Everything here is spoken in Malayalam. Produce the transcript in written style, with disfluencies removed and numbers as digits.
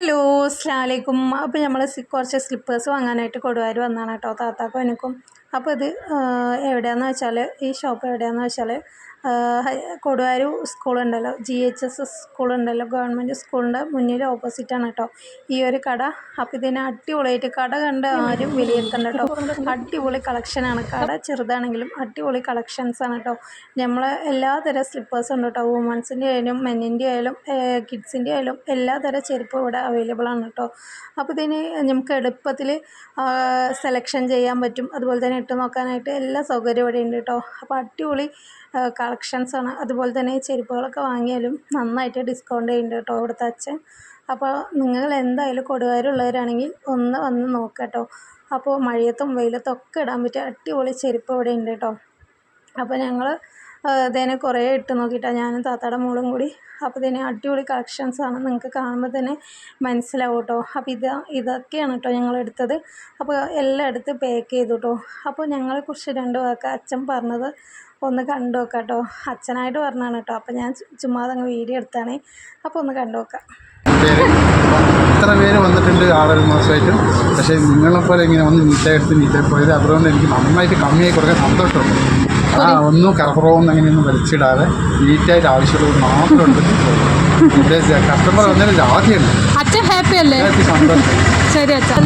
ഹലോ അസ്സലാമലൈക്കും. അപ്പോൾ നമ്മൾ കുറച്ച് സ്ലിപ്പേഴ്സ് വാങ്ങാനായിട്ട് കൊടുവായൂർ വന്നതാണ് കേട്ടോ, താത്താക്കും എനിക്കും. അപ്പോൾ ഇത് എവിടെയാണെന്ന് വെച്ചാൽ, ഈ ഷോപ്പ് എവിടെയാണെന്ന് വെച്ചാൽ കൊടുവായൂർ സ്കൂളുണ്ടല്ലോ, GHS സ്കൂളുണ്ടല്ലോ, ഗവൺമെൻറ് സ്കൂളിൻ്റെ മുന്നിൽ ഓപ്പോസിറ്റാണ് കേട്ടോ ഈ ഒരു കട. അപ്പോൾ ഇതിന് അടിപൊളിയായിട്ട് കട കണ്ട് ആരും വിലയിരുത്തണ്ട കേട്ടോ. അടിപൊളി കളക്ഷനാണ്. കട ചെറുതാണെങ്കിലും അടിപൊളി കളക്ഷൻസാണ് കേട്ടോ. നമ്മൾ എല്ലാതരം സ്ലിപ്പേഴ്സും ഉണ്ട് കേട്ടോ. വുമൻസിൻ്റെ ആയാലും മെന്നിൻ്റെ ആയാലും കിഡ്സിൻ്റെ ആയാലും എല്ലാതരം ചെരുപ്പും ഇവിടെ അവൈലബിൾ ആണ് കേട്ടോ. അപ്പോൾ ഇതിന് നമുക്ക് എളുപ്പത്തിൽ സെലക്ഷൻ ചെയ്യാൻ പറ്റും. അതുപോലെ തന്നെ ഇട്ട് നോക്കാനായിട്ട് എല്ലാ സൗകര്യവും ഇവിടെ ഉണ്ട് കേട്ടോ. അപ്പോൾ അടിപൊളി കളക്ഷൻസാണ്. അതുപോലെ തന്നെ ചെരുപ്പുകളൊക്കെ വാങ്ങിയാലും നന്നായിട്ട് ഡിസ്കൗണ്ട് ചെയ്യുന്നുണ്ട് കേട്ടോ ഇവിടുത്തെ അച്ഛൻ. അപ്പോൾ നിങ്ങൾ എന്തായാലും കൊടുവായൂരുള്ളവരാണെങ്കിൽ ഒന്ന് വന്ന് നോക്കാം കേട്ടോ. അപ്പോൾ മഴയത്തും വെയിലത്തും ഒക്കെ ഇടാൻ പറ്റിയ അടിപൊളി ചെരുപ്പ് ഇവിടെ ഉണ്ട് കേട്ടോ. അപ്പോൾ ഞങ്ങൾ ഇതിനെ കുറേ ഇട്ട് നോക്കിയിട്ടാണ് ഞാനും താത്താടെ മോളും കൂടി. അപ്പോൾ ഇതിന് അടിപൊളി കളക്ഷൻസാണ്, നിങ്ങൾക്ക് കാണുമ്പോൾ തന്നെ മനസ്സിലാവും കേട്ടോ. അപ്പോൾ ഇതൊക്കെയാണ് കേട്ടോ ഞങ്ങൾ എടുത്തത്. അപ്പോൾ എല്ലാം എടുത്ത് പാക്ക് ചെയ്തു കേട്ടോ. അപ്പോൾ ഞങ്ങളെക്കുറിച്ച് രണ്ട് വാക്ക് അച്ഛൻ പറഞ്ഞത് ഒന്ന് കണ്ടു നോക്കാം കേട്ടോ. അച്ഛനായിട്ട് പറഞ്ഞാണ് കേട്ടോ. അപ്പോൾ ഞാൻ ചുമ്മാതെ അങ്ങ് വീഡിയോ എടുത്താണ്. അപ്പോൾ ഒന്ന് കണ്ടു നോക്കാം. ഇത്ര പേര് വന്നിട്ടുണ്ട് 6 മാസമായിട്ടും. പക്ഷേ നിങ്ങളെപ്പോലെ ഇങ്ങനെ വന്ന് നീറ്റായി പോയത് അതുകൊണ്ട് എനിക്ക് നന്നായിട്ട് കമ്മിയായി കുറേ സന്തോഷമുണ്ട്. ഒന്നും കറപ്പുറവൊന്നും അങ്ങനെയൊന്നും വലിച്ചിടാതെ നീറ്റായിട്ട് ആവശ്യമുള്ളത് മാത്രം എടുത്തിട്ട് കസ്റ്റമർ വന്നതിൽ ആദ്യമുണ്ട്. അച്ഛൻ ഹാപ്പി അല്ലേ? സന്തോഷം. ശരി അച്ഛൻ.